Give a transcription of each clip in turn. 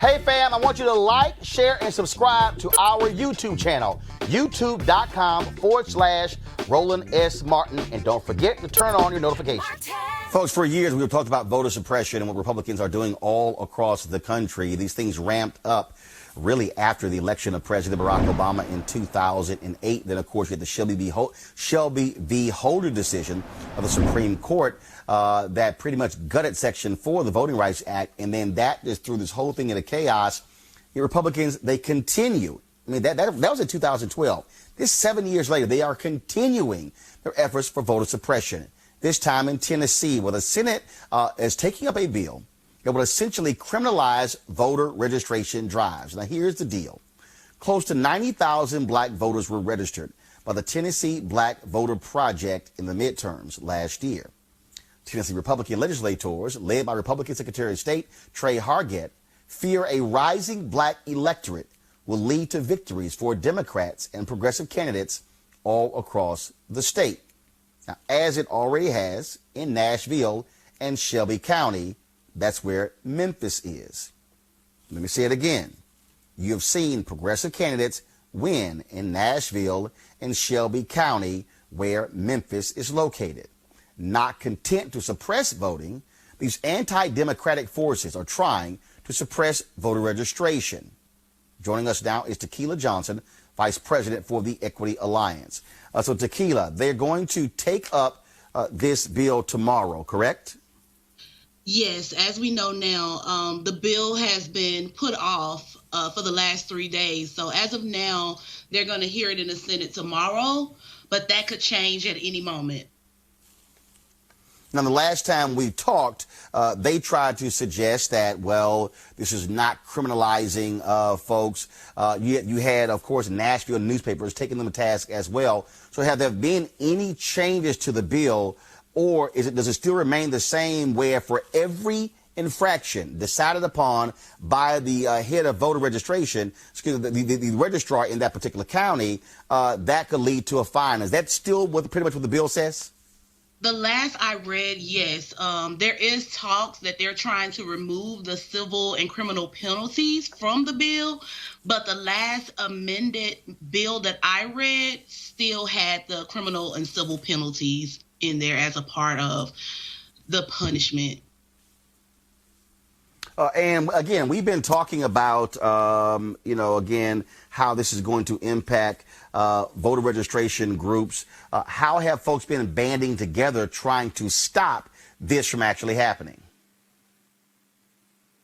Hey fam, I want you to like, share, and subscribe to our YouTube channel, youtube.com/Roland S. Martin. And don't forget to turn on your notifications. Folks, for years we've talked about voter suppression and what Republicans are doing all across the country. These things ramped up really after the election of President Barack Obama in 2008. Then, of course, you had the Shelby v. Holder decision of the Supreme Court that pretty much gutted Section 4 of the Voting Rights Act. And then that just threw this whole thing into chaos. The Republicans, they continue. I mean, that was in 2012. This 7 years later, they are continuing their efforts for voter suppression. This time in Tennessee, where the Senate is taking up a bill that will essentially criminalize voter registration drives. Now, here's the deal. Close to 90,000 black voters were registered by the Tennessee Black Voter Project in the midterms last year. Tennessee Republican legislators, led by Republican Secretary of State Trey Hargett, fear a rising black electorate will lead to victories for Democrats and progressive candidates all across the state. Now, as it already has in Nashville and Shelby County, that's where Memphis is. Let me say it again. You have seen progressive candidates win in Nashville and Shelby County, where Memphis is located. Not content to suppress voting, these anti-democratic forces are trying to suppress voter registration. Joining us now is Tequila Johnson, Vice President for the Equity Alliance. So Tequila, they're going to take up this bill tomorrow, correct? Yes, as we know now, the bill has been put off for the last 3 days. So as of now, they're going to hear it in the Senate tomorrow, but that could change at any moment. Now, the last time we talked, they tried to suggest that, well, this is not criminalizing folks. You had, of course, Nashville newspapers taking them to task as well. So have there been any changes to the bill? Or does it still remain the same where for every infraction decided upon by the head of voter registration, the registrar in that particular county, that could lead to a fine? Is that still pretty much what the bill says? The last I read, yes. There is talks that they're trying to remove the civil and criminal penalties from the bill, but the last amended bill that I read still had the criminal and civil penalties in there as a part of the punishment. And again, we've been talking about, again, how this is going to impact voter registration groups. How have folks been banding together trying to stop this from actually happening?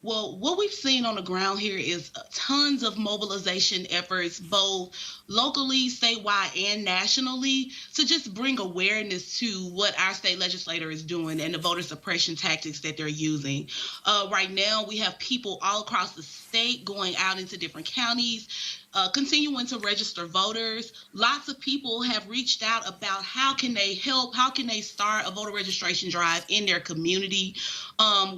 Well, what we've seen on the ground here is tons of mobilization efforts, both locally, statewide, and nationally, to just bring awareness to what our state legislator is doing and the voter suppression tactics that they're using. Right now, we have people all across the state going out into different counties, continuing to register voters. Lots of people have reached out about how can they help, how can they start a voter registration drive in their community.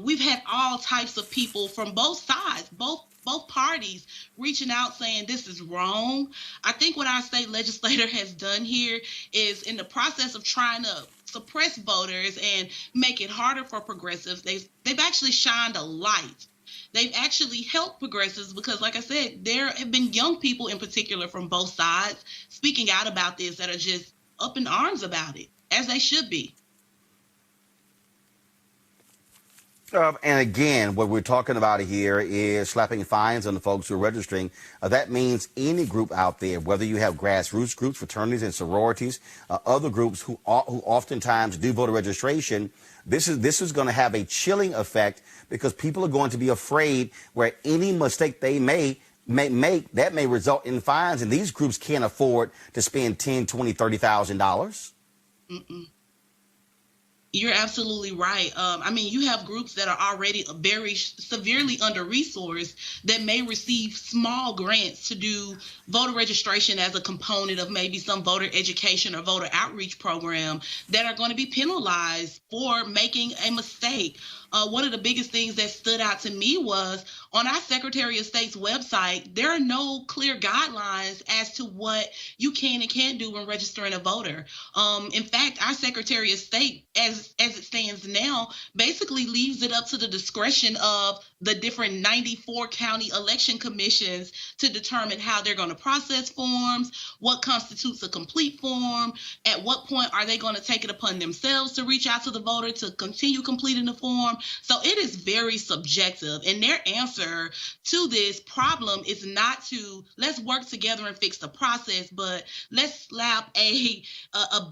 We've had all types of people from both sides, both parties reaching out saying this is wrong. I think what our state legislator has done here is, in the process of trying to suppress voters and make it harder for progressives, they've actually shined a light. They've actually helped progressives because, like I said, there have been young people in particular from both sides speaking out about this that are just up in arms about it, as they should be. And again, what we're talking about here is slapping fines on the folks who are registering. That means any group out there, whether you have grassroots groups, fraternities and sororities, other groups who oftentimes do voter registration, this is going to have a chilling effect because people are going to be afraid where any mistake they may make, that may result in fines. And these groups can't afford to spend $10,000, $20,000, $30,000. Mm-mm. You're absolutely right. You have groups that are already very severely under-resourced that may receive small grants to do voter registration as a component of maybe some voter education or voter outreach program that are going to be penalized for making a mistake. One of the biggest things that stood out to me was on our Secretary of State's website, there are no clear guidelines as to what you can and can't do when registering a voter. In fact, our Secretary of State, as it stands now, basically leaves it up to the discretion of the different 94 county election commissions to determine how they're going to process forms, what constitutes a complete form, at what point are they going to take it upon themselves to reach out to the voter to continue completing the form. So it is very subjective. And their answer to this problem is not to let's work together and fix the process, but let's slap a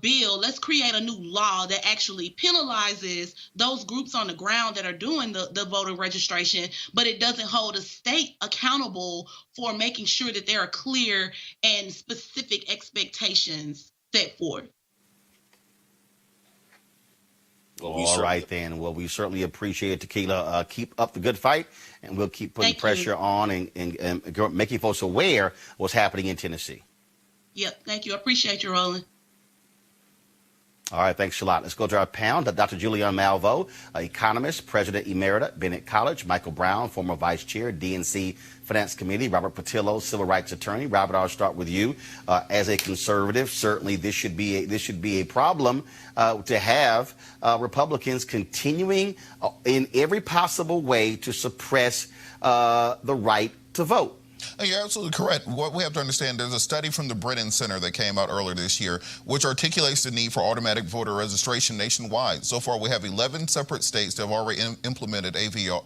bill, let's create a new law that actually penalizes those groups on the ground that are doing the voter registration, but it doesn't hold a state accountable for making sure that there are clear and specific expectations set forth. All right, then. Well, we certainly appreciate it, Tequila. Keep up the good fight, and we'll keep putting pressure on and making folks aware of what's happening in Tennessee. Yep, thank you. I appreciate you, Roland. All right, thanks a lot. Let's go to our panel. Dr. Julianne Malveaux, economist, president emerita, Bennett College. Michael Brown, former vice chair, DNC Finance Committee. Robert Patillo, civil rights attorney. Robert, I'll start with you. As a conservative, certainly this should be a problem to have Republicans continuing in every possible way to suppress the right to vote. You're absolutely correct. What we have to understand, there's a study from the Brazen Center that came out earlier this year, which articulates the need for automatic voter registration nationwide. So far, we have 11 separate states that have already implemented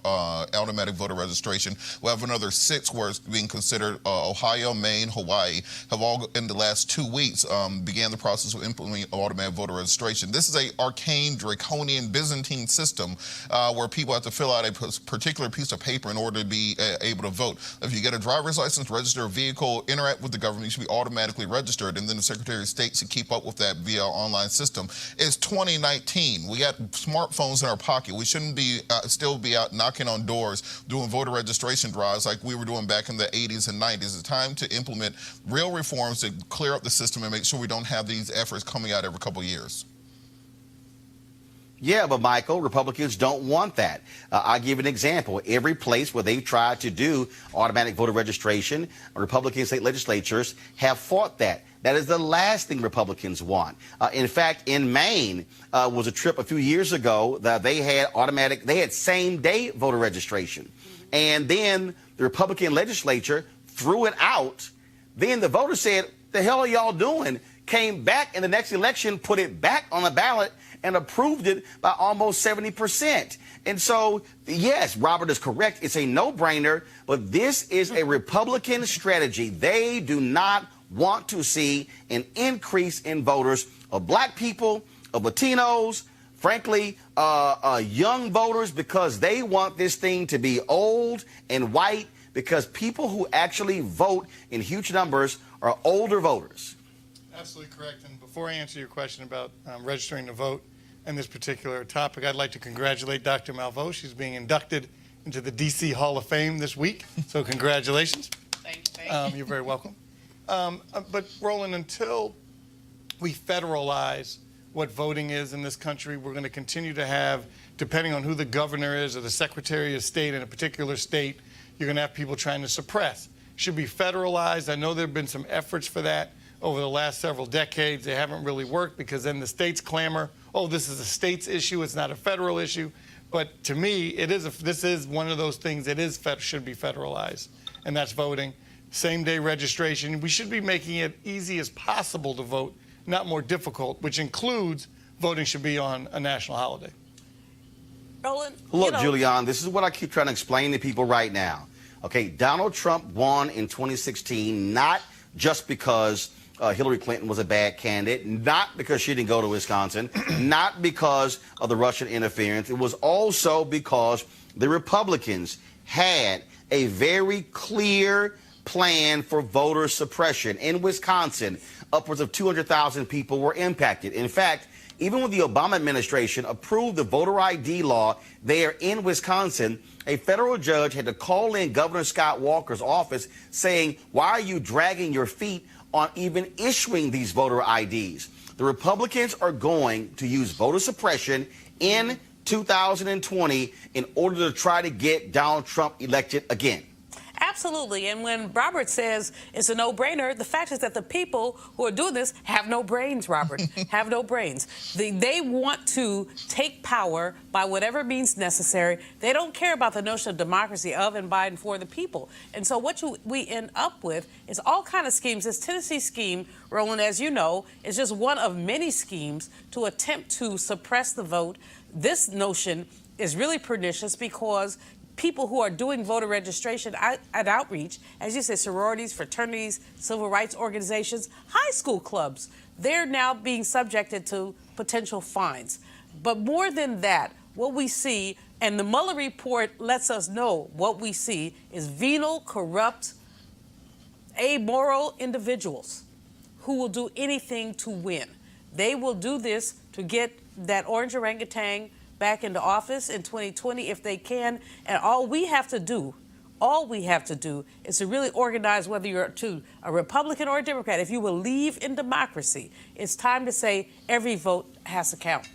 automatic voter registration. We have another 6 where it's being considered. Ohio, Maine, Hawaii have all, in the last 2 weeks, began the process of implementing automatic voter registration. This is an arcane, draconian, Byzantine system where people have to fill out a particular piece of paper in order to be able to vote. If you get a driver's license, register a vehicle, interact with the government, you should be automatically registered, and then the Secretary of State should keep up with that via our online system. It's 2019. We got smartphones in our pocket. We shouldn't be still be out knocking on doors doing voter registration drives like we were doing back in the 80s and 90s. It's time to implement real reforms to clear up the system and make sure we don't have these efforts coming out every couple of years. Yeah, but Michael, Republicans don't want that. I'll give an example. Every place where they've tried to do automatic voter registration, Republican state legislatures have fought that. That is the last thing Republicans want. In fact, in Maine was a trip a few years ago that they had same-day voter registration. And then the Republican legislature threw it out. Then the voters said, the hell are y'all doing? Came back in the next election, put it back on the ballot, and approved it by almost 70%. And so, yes, Robert is correct. It's a no-brainer, but this is a Republican strategy. They do not want to see an increase in voters of black people, of Latinos, frankly, young voters, because they want this thing to be old and white, because people who actually vote in huge numbers are older voters. Absolutely correct. And before I answer your question about registering to vote and this particular topic, I'd like to congratulate Dr. Malveaux. She's being inducted into the D.C. Hall of Fame this week. So congratulations. Thank you. You're very welcome. But Roland, until we federalize what voting is in this country, we're going to continue to have, depending on who the governor is or the Secretary of State in a particular state, you're going to have people trying to suppress. Should be federalized. I know there have been some efforts for that over the last several decades. They haven't really worked because then the states clamor, oh, this is a state's issue, it's not a federal issue. But to me, this is one of those things that should be federalized, and that's voting. Same-day registration. We should be making it easy as possible to vote, not more difficult, which includes voting should be on a national holiday. Roland, look, Julianne, this is what I keep trying to explain to people right now. Okay, Donald Trump won in 2016 not just because Hillary Clinton was a bad candidate, not because she didn't go to Wisconsin, not because of the Russian interference. It was also because the Republicans had a very clear plan for voter suppression. In Wisconsin, upwards of 200,000 people were impacted. In fact, even when the Obama administration approved the voter ID law there in Wisconsin, a federal judge had to call in Governor Scott Walker's office saying, why are you dragging your feet on even issuing these voter IDs? The Republicans are going to use voter suppression in 2020 in order to try to get Donald Trump elected again. Absolutely. And when Robert says it's a no-brainer, the fact is that the people who are doing this have no brains, Robert, have no brains. They want to take power by whatever means necessary. They don't care about the notion of democracy of and by and for the people. And so what we end up with is all kind of schemes. This Tennessee scheme, Roland, as you know, is just one of many schemes to attempt to suppress the vote. This notion is really pernicious because people who are doing voter registration at outreach, as you said, sororities, fraternities, civil rights organizations, high school clubs, they're now being subjected to potential fines. But more than that, what we see, and the Mueller report lets us know what we see, is venal, corrupt, amoral individuals who will do anything to win. They will do this to get that orange orangutan back into office in 2020 if they can. And all we have to do is to really organize, whether you're to a Republican or a Democrat. If you believe in democracy, it's time to say every vote has to count.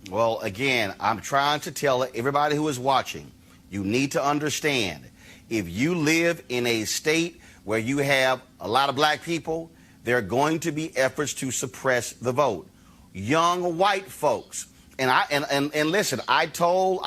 Well, again, I'm trying to tell everybody who is watching, you need to understand, if you live in a state where you have a lot of black people, there are going to be efforts to suppress the vote. Young white folks. And listen, I told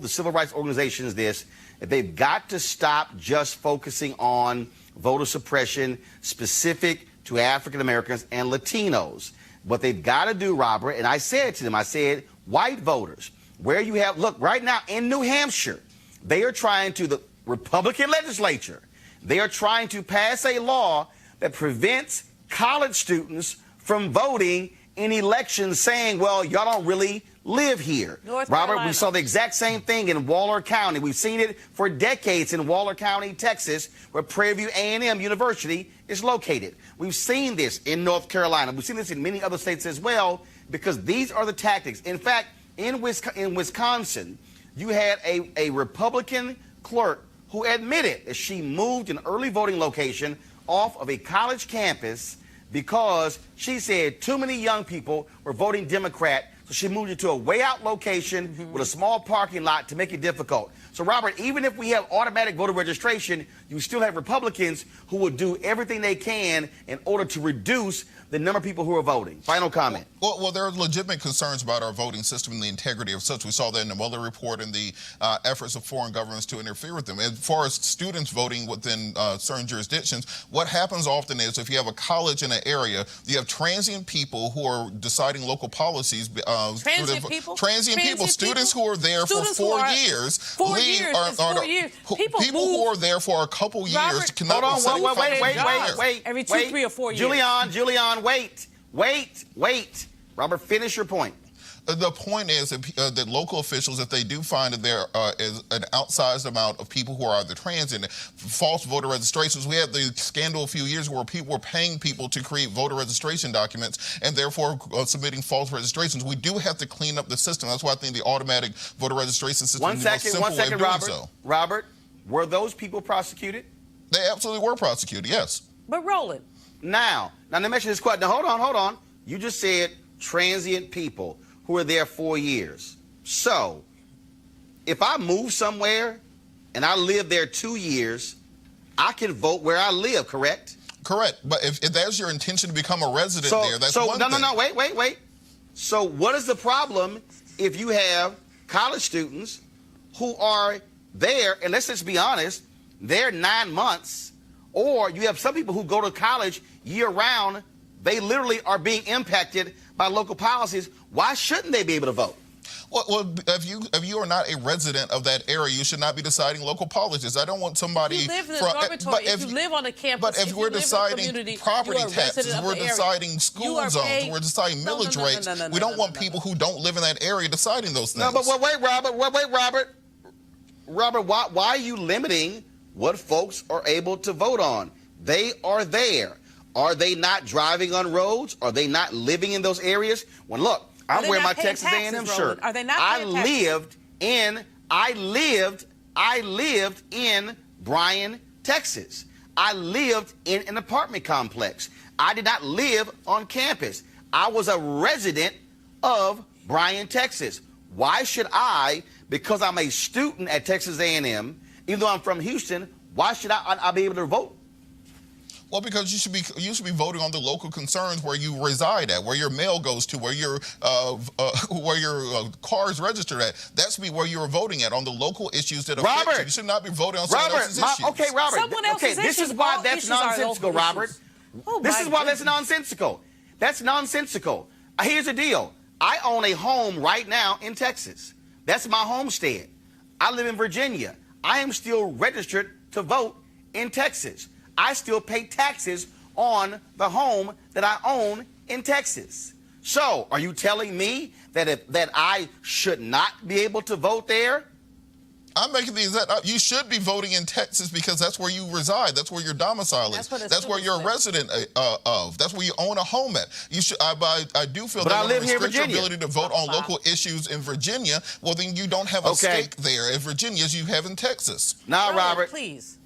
the civil rights organizations this, that they've got to stop just focusing on voter suppression specific to African Americans and Latinos. What they've got to do, Robert, and I said to them, I said, white voters, where you have, look, right now in New Hampshire, they are trying to, the Republican legislature, they are trying to pass a law that prevents college students from voting in elections, saying, well, y'all don't really live here. Robert, we saw the exact same thing in Waller County. We've seen it for decades in Waller County, Texas, where Prairie View A&M University is located. We've seen this in North Carolina. We've seen this in many other states as well, because these are the tactics. In fact, in Wisconsin, you had a Republican clerk who admitted that she moved an early voting location off of a college campus because she said too many young people were voting Democrat, so she moved it to a way out location with a small parking lot to make it difficult. So, Robert, even if we have automatic voter registration, you still have Republicans who will do everything they can in order to reduce the number of people who are voting. Final comment. Well, there are legitimate concerns about our voting system and the integrity of such. We saw that in the Mueller report and the efforts of foreign governments to interfere with them. As far as students voting within certain jurisdictions, what happens often is if you have a college in an area, you have transient people who are deciding local policies. Transient people? Students who are there for 4 years. 4 years. People who are there for a couple years cannot Hold on, wait. Every 2, 3, or 4 years. Julian, wait. Robert, finish your point. The point is that local officials, if they do find that there is an outsized amount of people who are either transient, false voter registrations, we had the scandal a few years where people were paying people to create voter registration documents and therefore submitting false registrations. We do have to clean up the system. That's why I think the automatic voter registration system is the most simple way of doing so. Robert, were those people prosecuted? They absolutely were prosecuted, yes. But Roland. Now let me mention this question. Now, hold on. You just said transient people who were there 4 years. So, if I move somewhere and I live there 2 years, I can vote where I live, correct? Correct. But if that's your intention to become a resident there, that's one thing. No, wait. So what is the problem if you have college students who are there, and let's just be honest, they're 9 months, or you have some people who go to college year-round, they literally are being impacted by local policies. Why shouldn't they be able to vote? Well, if you are not a resident of that area, you should not be deciding local politics. I don't want somebody. You live in a dormitory. If you live on a campus, but if we're deciding property taxes, we're deciding school zones, we're deciding millage rates. We don't want people who don't live in that area deciding those things. No, but wait, Robert. Robert, why are you limiting what folks are able to vote on? They are there. Are they not driving on roads? Are they not living in those areas? Well, look, I'm wearing my Texas A&M shirt. Are they not I lived in Bryan, Texas. I lived in an apartment complex. I did not live on campus. I was a resident of Bryan, Texas. Why should I, because I'm a student at Texas A&M Even though I'm from Houston, why should I be able to vote? Well, because you should be voting on the local concerns where you reside at, where your mail goes to, where your car is registered at. That's where you're voting at, on the local issues that affect you. You should not be voting on someone else's issues. Okay, Robert. Someone else's this issues, is why all that's issues are nonsensical, local Robert. issues. Oh, This is why goodness. that's nonsensical. That's nonsensical. Here's the deal. I own a home right now in Texas. That's my homestead. I live in Virginia. I am still registered to vote in Texas. I still pay taxes on the home that I own in Texas. So, are you telling me that I should not be able to vote there? I'm making the exact. You should be voting in Texas because that's where you reside. That's where your domicile is. That's where you're a resident of. That's where you own a home at. You should. I do feel But that I live here in restrict your Virginia. ability to vote on local issues in Virginia. Well, then you don't have a stake there in Virginia as you have in Texas. No, Robert. Please.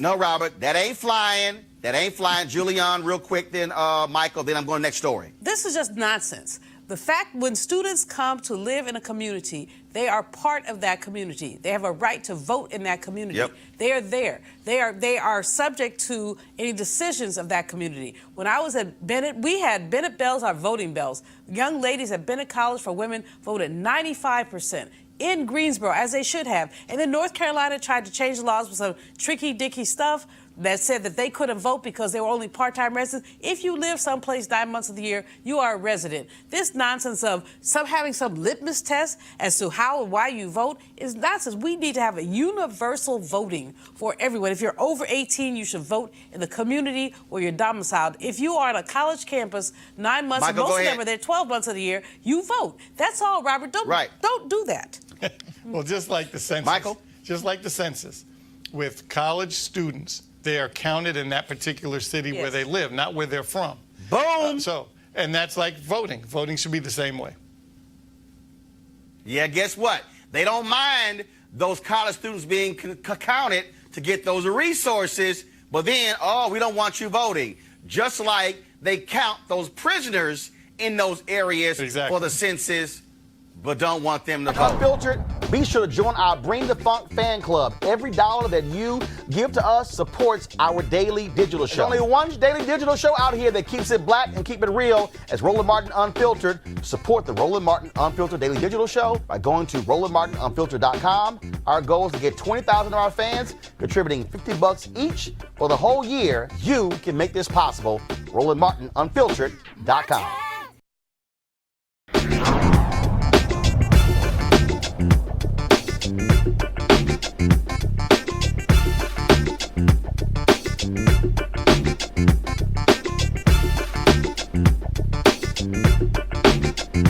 No, Robert. That ain't flying. That ain't flying. Julian, real quick, then Michael, then I'm going next story. This is just nonsense. The fact when students come to live in a community, they are part of that community. They have a right to vote in that community. Yep. They are there. They are subject to any decisions of that community. When I was at Bennett, we had Bennett bells, our voting bells. Young ladies at Bennett College for Women voted 95%. In Greensboro, as they should have. And then North Carolina tried to change the laws with some tricky-dicky stuff that said that they couldn't vote because they were only part-time residents. If you live someplace 9 months of the year, you are a resident. This nonsense of having some litmus test as to how and why you vote is nonsense. We need to have a universal voting for everyone. If you're over 18, you should vote in the community where you're domiciled. If you are on a college campus 9 months, Michael, and most of them are there 12 months of the year, you vote. That's all, Robert. Don't do that. Well, just like the census. Michael? Just like the census. With college students, they are counted in that particular city where they live, not where they're from. Boom! And that's like voting. Voting should be the same way. Yeah, guess what? They don't mind those college students being counted to get those resources, but then, we don't want you voting. Just like they count those prisoners in those areas for the census, but don't want them to vote. Unfiltered, be sure to join our Bring the Funk fan club. Every dollar that you give to us supports our daily digital show. There's only one daily digital show out here that keeps it black and keep it real as Roland Martin Unfiltered. Support the Roland Martin Unfiltered daily digital show by going to RolandMartinUnfiltered.com. Our goal is to get 20,000 of our fans contributing $50 each for the whole year. You can make this possible. RolandMartinUnfiltered.com.